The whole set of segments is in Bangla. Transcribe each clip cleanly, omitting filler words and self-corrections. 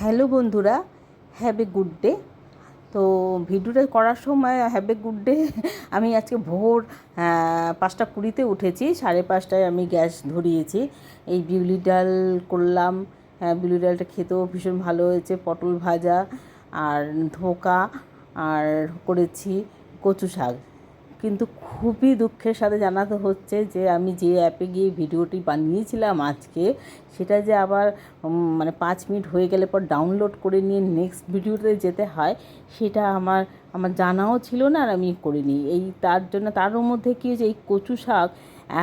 হ্যালো বন্ধুরা, হ্যাভ এ গুড ডে। তো ভিডিওটা করার সময় হ্যাভ এ গুড ডে আমি আজকে ভোর 5:20 উঠেছি, 5:30টায় আমি গ্যাস ধরিয়েছি। এই বিউলি ডাল করলাম। হ্যাঁ, বিউলি ডালটা খেতেও ভীষণ ভালো হয়েছে। পটল ভাজা আর ধোকা আর করেছি কচু শাক। কিন্তু খুবই দুঃখের সাথে জানাতে হচ্ছে যে আমি যে অ্যাপে গিয়ে ভিডিওটি বানিয়েছিলাম আজকে, সেটা যে আবার 5 মিনিট হয়ে গেলে পর ডাউনলোড করে নিয়ে নেক্সট ভিডিওতে যেতে হয়, সেটা আমার জানাও ছিল না, আর আমি করিনি। তার জন্য তারও মধ্যে কী হয়েছে, এই কচু শাক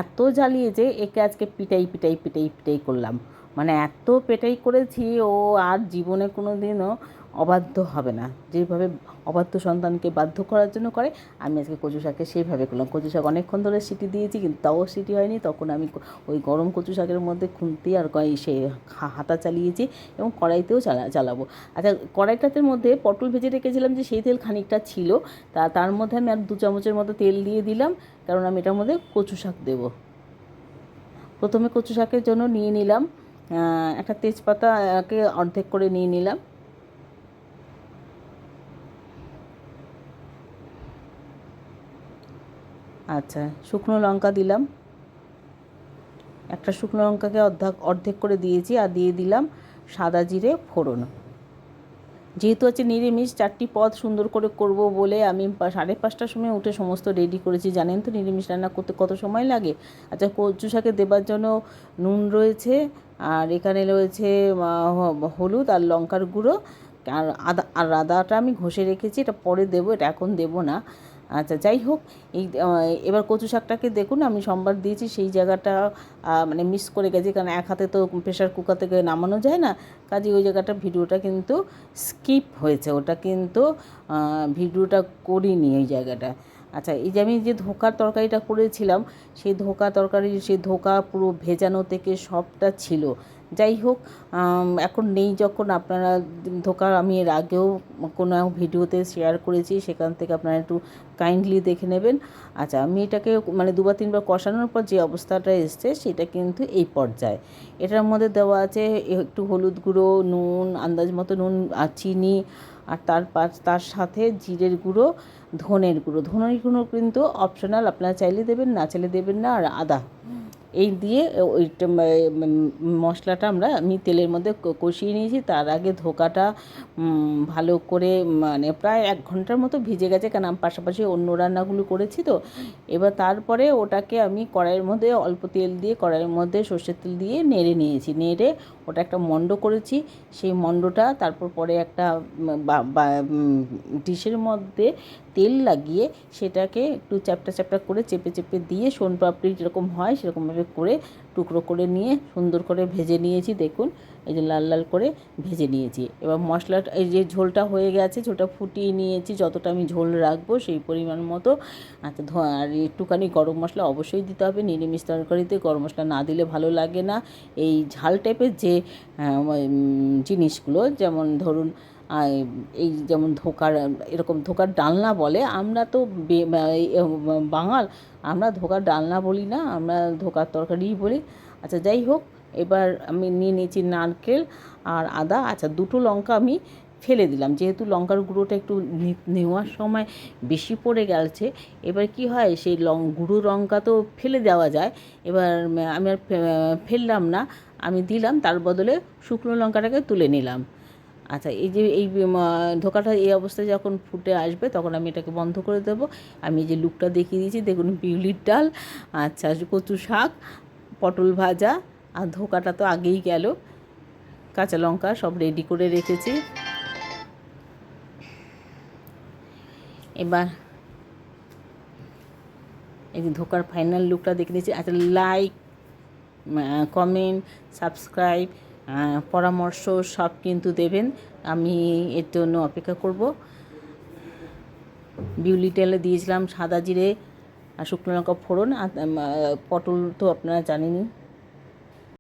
এত জ্বালিয়েছে, একে আজকে পিটাই করলাম। এত পেটাই করেছি, ও আর জীবনে কোনো দিনও অবাধ্য হবে না। যেভাবে অবাধ্য সন্তানকে বাধ্য করার জন্য করে, আমি আজকে কচু শাককে সেইভাবে করলাম। কচু শাক অনেকক্ষণ ধরে সিটি দিয়েছি, কিন্তু তাও সিটি হয়নি। তখন আমি ওই গরম কচু শাকের মধ্যে খুন্তি আর সে হাতা চালিয়েছি, এবং কড়াইতেও চালাবো। আচ্ছা, কড়াইটাতে মধ্যে পটল ভেজে রেখেছিলাম, যে সেই তেল খানিকটা ছিল, তার মধ্যে আমি আর 2 চামচের মতো তেল দিয়ে দিলাম, কারণ আমি এটার মধ্যে কচু শাক দেবো। প্রথমে কচু শাকের জন্য নিয়ে নিলাম একটা তেজপাতাকে অর্ধেক করে নিয়ে নিলাম। আচ্ছা, শুকনো লঙ্কা দিলাম, একটা শুকনো লঙ্কাকে অর্ধেক করে দিয়েছি, আর দিয়ে দিলাম সাদা জিরে ফোড়ন। যেহেতু আছে নিরামিষ, 4টি পদ সুন্দর করে করব বলে আমি 5:30টার সময় উঠে সমস্ত রেডি করেছি। জানেন তো নিরামিষ রান্না করতে কত সময় লাগে। আচ্ছা, কচু শাকে দেবার জন্য নুন রয়েছে, আর এখানে রয়েছে হলুদ আর লঙ্কার গুঁড়ো, আর আদাটা আমি ঘষে রেখেছি, এটা পরে দেবো, এটা এখন দেবো না। আচ্ছা, যাই হোক, এবার কচু শাকটাকে দেখুন, আমি সোমবার দিয়েছি, সেই জায়গাটা মিস করে গেছি, কারণ এক হাতে তো প্রেশার কুকার থেকে নামানো যায় না। কাজে ওই জায়গাটা ভিডিওটা কিন্তু স্কিপ হয়েছে, ওটা কিন্তু ভিডিওটা করিনি ওই জায়গাটা। আচ্ছা, এই যে আমি যে ধোকার তরকারিটা করেছিলাম, সেই ধোকা পুরো ভেজানো থেকে সবটা ছিল। যাই হোক, এখন নেই যখন, আপনারা ধোকা আমি এর আগেও কোনো ভিডিওতে শেয়ার করেছি, সেখান থেকে আপনারা একটু কাইন্ডলি দেখে নেবেন। আচ্ছা, আমি এটাকে 2-3বার কষানোর পর যে অবস্থাটা এসছে, সেটা কিন্তু এই পর্যায়ে। এটার মধ্যে দেওয়া আছে একটু হলুদ গুঁড়ো, নুন, আন্দাজ মতো নুন, আর চিনি, আর তার সাথে জিরের গুঁড়ো, ধনের গুঁড়ো কিন্তু অপশনাল, আপনারা চাইলে দেবেন, না চাইলে দেবেন না। আর আদা, এই দিয়ে ওইটা মশলাটা আমি তেলের মধ্যে কষিয়ে নিয়েছি। তার আগে ধোকাটা ভালো করে প্রায় 1 ঘন্টার মতো ভিজে গেছে, কারণ আমি পাশাপাশি অন্য রান্নাগুলো করেছি তো। এবার তারপরে ওটাকে আমি কড়াইয়ের মধ্যে অল্প তেল দিয়ে, কড়াইয়ের মধ্যে সর্ষের তেল দিয়ে নেড়ে নিয়েছি। নেড়ে ওটা একটা মণ্ড করেছি। সেই মণ্ডটা তারপর পরে একটা ডিশের মধ্যে তেল লাগিয়ে সেটাকে একটু চ্যাপটা করে চেপে দিয়ে সোনপাপড়ি যেরকম হয় সেরকমভাবে করে টুকরো করে নিয়ে সুন্দর করে ভেজে নিয়েছি। দেখুন, এই যে লাল লাল করে ভেজে নিয়েছি। এবার মশলাটা, এই যে ঝোলটা হয়ে গেছে, ঝোলটা ফুটিয়ে নিয়েছি যতটা আমি ঝোল রাখবো সেই পরিমাণ মতো। আচ্ছা, আর একটুখানি গরম মশলা অবশ্যই দিতে হবে। নিরামিষ তরকারিতে গরম মশলা না দিলে ভালো লাগে না। এই ঝাল টাইপের যে জিনিসগুলো, যেমন ধরুন এই যেমন এরকম ধোকার ডালনা বলে, আমরা তো বাঙাল, আমরা ধোকার ডালনা বলি না, আমরা ধোকার তরকারিই বলি। আচ্ছা, যাই হোক, এবার আমি নিয়ে নিয়েছি নারকেল আর আদা। আচ্ছা, 2টো লঙ্কা আমি ফেলে দিলাম, যেহেতু লঙ্কার গুঁড়োটা একটু নেওয়ার সময় বেশি পড়ে গেছে। এবার কি হয়, সেই গুঁড়ো লঙ্কা তো ফেলে দেওয়া যায়, এবার আমি আর ফেললাম না, আমি দিলাম, তার বদলে শুকনো লঙ্কাটাকে তুলে নিলাম। আচ্ছা, এই যে ধোকাটা এই অবস্থায় যখন ফুটে আসবে, তখন আমি এটাকে বন্ধ করে দেবো। আমি যে লুকটা দেখিয়ে দিয়েছি, দেখুন, বিউলির ডাল, আচ্ছা, কচু শাক, পটল ভাজা, আর ধোকাটা তো আগেই গেল, কাঁচা লঙ্কা সব রেডি করে রেখেছি। এবার এই যে ধোকার ফাইনাল লুকটা দেখে নিয়েছি। আচ্ছা, লাইক, কমেন্ট, সাবস্ক্রাইব, পরামর্শ সব কিন্তু দেবেন, আমি এর জন্য অপেক্ষা করব। বিউলি ডালে দিয়েছিলাম সাদা জিরে আর শুকনো লঙ্কা ফোড়ন, আর পটল তো আপনারা জানেনই।